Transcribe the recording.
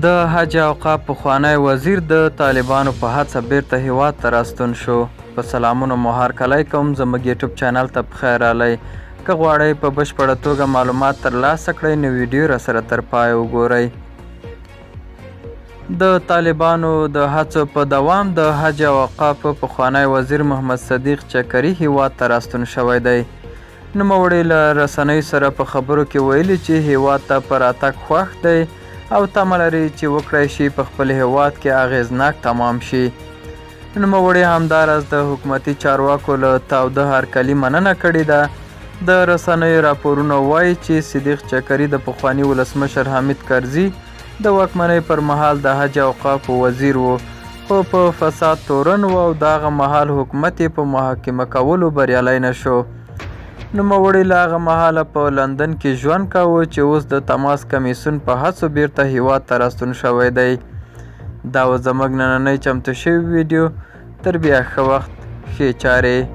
د حج اوقاف پخوانی وزیر د طالبانو په هڅه بیرته هیواد ته راستون شو. په سلامونو مو هرکلی کوم، زموږ یوټیوب چینل ته پخیر راغلی. که غواړئ په بشپړه توګه معلومات ترلاسه کړئ نو ویډیو راسره تر پایه وګورئ. د طالبانو د هڅو په دوام د حج او اوقافو پخوانی وزیر محمد صدیق چکري هیواد ته راستون شوی دی. نوموړي له رسنیو سره په خبرو کې ویلي چې هیواد ته په راتګ خوښ دی او تمه لري چې وکړی شي په خپل هیواد کې اغیزناک تمام شي. نوموړي همداراز د حکومتي چارواکو له تاوده هرکلي مننه کړې ده. د رسنیو راپورونه وایي چې صدیق چکري د پخواني ولسمشر حامد کرزي د واکمنۍ پر مهال د حج اوقافو وزیر و، خو په فساد تورن و او د هغه مهال حکومت یې په محاکمه کولو بریالی نه شو. نوموړي له هغه مهاله په لندن کې ژوند کاوه چې اوس د تماس کمیسیون په هڅو بیرته هیواد ته راستون شوی دی. دا و زموږ نننۍ چمتو شوي ویډیو. تر بیا ښه وخت، ښې چارې.